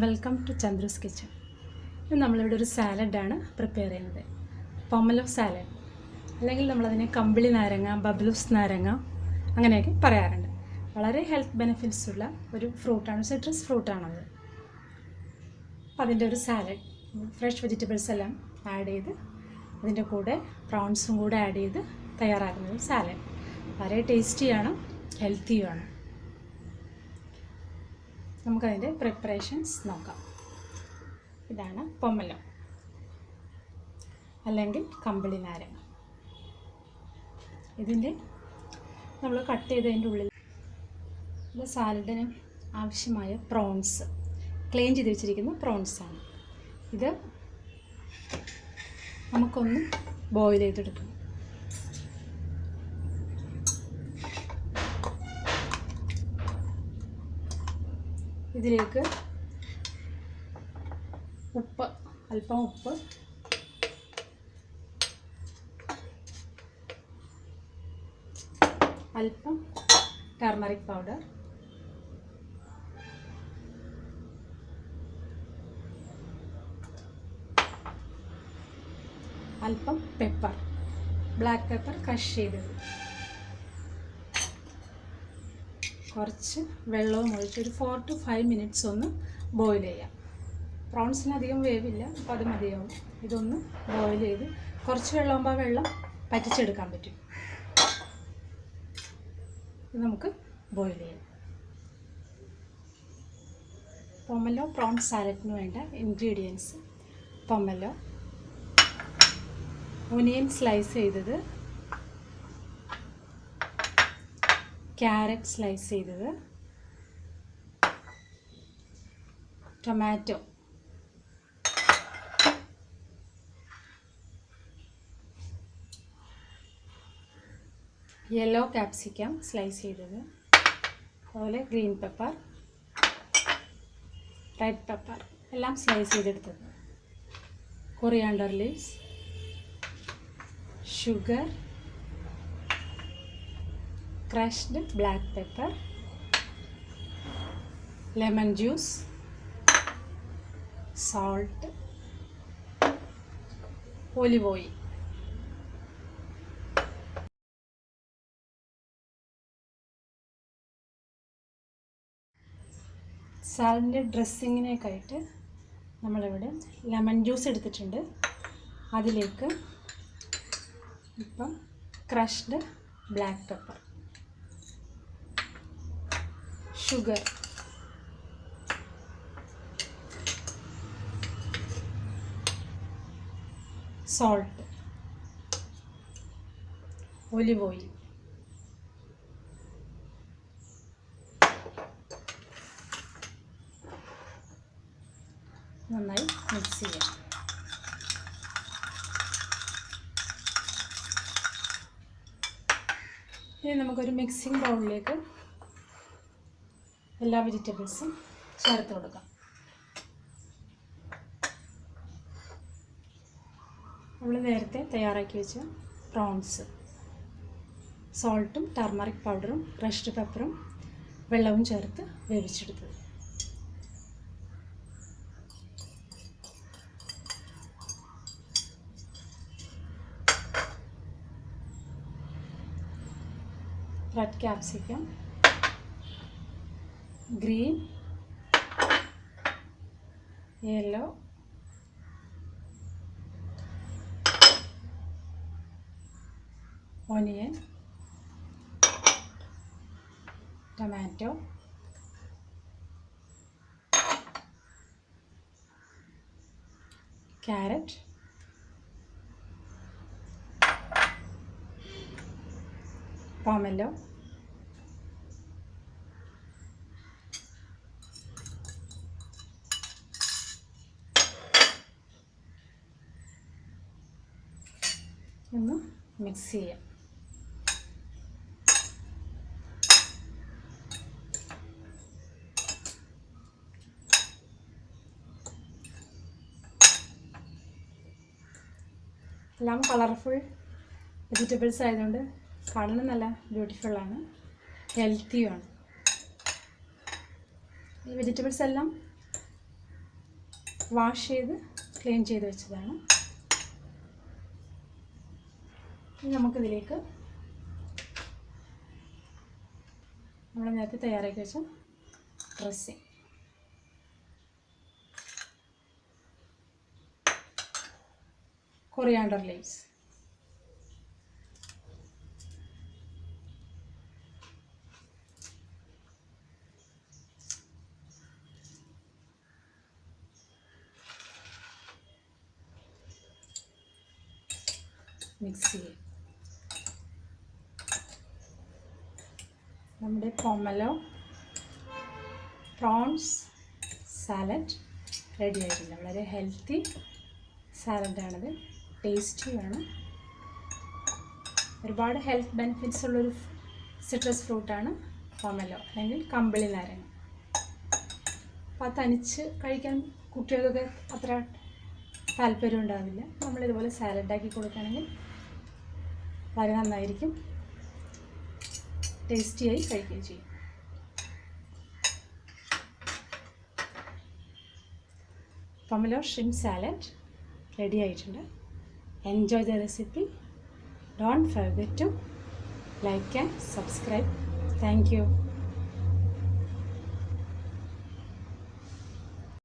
Welcome to ചന്ദ്രൂസ് kitchen. ഇന്ന് നമ്മളിവിടെ ഒരു സാലഡാണ് പ്രിപ്പയർ ചെയ്യുന്നത്. പൊമലോ സാലഡ്, അല്ലെങ്കിൽ നമ്മളതിനെ കമ്പിളി നാരങ്ങ, ബബ്ലൂസ് നാരങ്ങ അങ്ങനെയൊക്കെ പറയാറുണ്ട്. വളരെ ഹെൽത്ത് ബെനിഫിറ്റ്സ് ഉള്ള ഒരു ഫ്രൂട്ടാണ്, സിട്രസ് ഫ്രൂട്ടാണത്. അപ്പോൾ അതിൻ്റെ ഒരു സാലഡ്, ഫ്രഷ് വെജിറ്റബിൾസ് എല്ലാം ആഡ് ചെയ്ത് അതിൻ്റെ കൂടെ പ്രോൺസും കൂടെ ആഡ് ചെയ്ത് തയ്യാറാക്കുന്ന ഒരു സാലഡ്. വളരെ ടേസ്റ്റിയാണ്, ഹെൽത്തിയുമാണ്. നമുക്കതിൻ്റെ പ്രിപ്പറേഷൻസ് നോക്കാം. ഇതാണ് പൊമലോ അല്ലെങ്കിൽ കമ്പിളി നാരങ്ങ. ഇതിൻ്റെ നമ്മൾ കട്ട് ചെയ്തതിൻ്റെ ഉള്ളിൽ സാലഡിന് ആവശ്യമായ പ്രോൺസ്, ക്ലീൻ ചെയ്ത് വെച്ചിരിക്കുന്ന പ്രോൺസാണ്. ഇത് നമുക്കൊന്ന് ബോയിൽ ചെയ്തെടുക്കണം. ഇതിലേക്ക് ഉപ്പ്, അല്പം ഉപ്പ്, അല്പം ടർമറിക് പൗഡർ, അല്പം പെപ്പർ, ബ്ലാക്ക് പെപ്പർ ക്രഷ് ചെയ്തത്, കുറച്ച് വെള്ളവും ഒഴിച്ച് ഒരു 4 to 5 മിനിറ്റ്സ് ഒന്ന് ബോയിൽ ചെയ്യാം. പ്രോൺസിന് അധികം വേവില്ല, അപ്പോൾ അത് മതിയാവും. ഇതൊന്ന് ബോയിൽ ചെയ്ത് കുറച്ച് വെള്ളമാകുമ്പോൾ വെള്ളം പറ്റിച്ചെടുക്കാൻ പറ്റും. ഇത് നമുക്ക് ബോയിൽ ചെയ്യാം. പൊമലോ പ്രോൺ സാലഡിന് വേണ്ട ഇൻഗ്രീഡിയൻസ്: പൊമലോ, ഒനിയൻ സ്ലൈസ് ചെയ്തത്, ക്യാരറ്റ് സ്ലൈസ് ചെയ്തത്, ടൊമാറ്റോ, യെല്ലോ ക്യാപ്സിക്കം സ്ലൈസ് ചെയ്തത്, അതുപോലെ ഗ്രീൻ പെപ്പർ, റെഡ് പെപ്പർ എല്ലാം സ്ലൈസ് ചെയ്തെടുത്തത്, coriander leaves, sugar, crushed black pepper, lemon juice, salt, olive oil. സാലഡിൻ്റെ ഡ്രസ്സിങ്ങിനേക്കായിട്ട് നമ്മളിവിടെ ലെമൺ ജ്യൂസ് എടുത്തിട്ടുണ്ട്. അതിലേക്ക് ഇപ്പം crushed black pepper, sugar, salt, olive oil, നന്നായി മിക്സ് ചെയ്യാം. ഇനി നമുക്കൊരു മിക്സിംഗ് ബൗളിലേക്ക് എല്ലാ വെജിറ്റബിൾസും ചേർത്ത് കൊടുക്കാം. നമ്മൾ നേരത്തെ തയ്യാറാക്കി വെച്ച പ്രോൺസ്, സോൾട്ടും ടർമറിക് പൗഡറും ക്രഷ്ഡ് പെപ്പറും വെള്ളവും ചേർത്ത് വേവിച്ചെടുത്തത്. Red capsicum, green, yellow, onion, tomato, carrot, pomelo, ഒന്ന് മിക്സ് ചെയ്യാം. എല്ലാം കളർഫുൾ വെജിറ്റബിൾസ് ആയതുകൊണ്ട് കാണാനും നല്ല ബ്യൂട്ടിഫുള്ളാണ്, ഹെൽത്തിയുമാണ്. ഈ വെജിറ്റബിൾസ് എല്ലാം വാഷ് ചെയ്ത് ക്ലീൻ ചെയ്ത് വെച്ചതാണ്. ഇനി നമുക്കിതിലേക്ക് നമ്മൾ നേരത്തെ തയ്യാറാക്കി വെച്ച ഡ്രസ്സിങ്, കൊറിയാണ്ടർ ലീവ്സ്, മിക്സ് ചെയ്യും. നമ്മുടെ പൊമലോ പ്രോൺസ് സാലഡ് റെഡി ആയിട്ടുണ്ട്. വളരെ ഹെൽത്തി സാലഡാണിത്, ടേസ്റ്റിയാണ്. ഒരുപാട് ഹെൽത്ത് ബെനിഫിറ്റ്സ് ഉള്ളൊരു സിട്രസ് ഫ്രൂട്ടാണ് പൊമലോ അല്ലെങ്കിൽ കമ്പിളി നാരങ്ങ. അപ്പോൾ അത് തനിച്ച് കഴിക്കാൻ കുട്ടികൾക്കൊക്കെ അത്ര താല്പര്യം ഉണ്ടാവില്ല. നമ്മളിതുപോലെ സാലഡാക്കി കൊടുക്കുകയാണെങ്കിൽ വളരെ നന്നായിരിക്കും, ടേസ്റ്റിയായി കഴിക്കുകയും ചെയ്യും. പൊമലോ ഷ്രിംപ് സാലഡ് റെഡി ആയിട്ടുണ്ട്. Enjoy the recipe. Don't forget to like and subscribe. Thank U.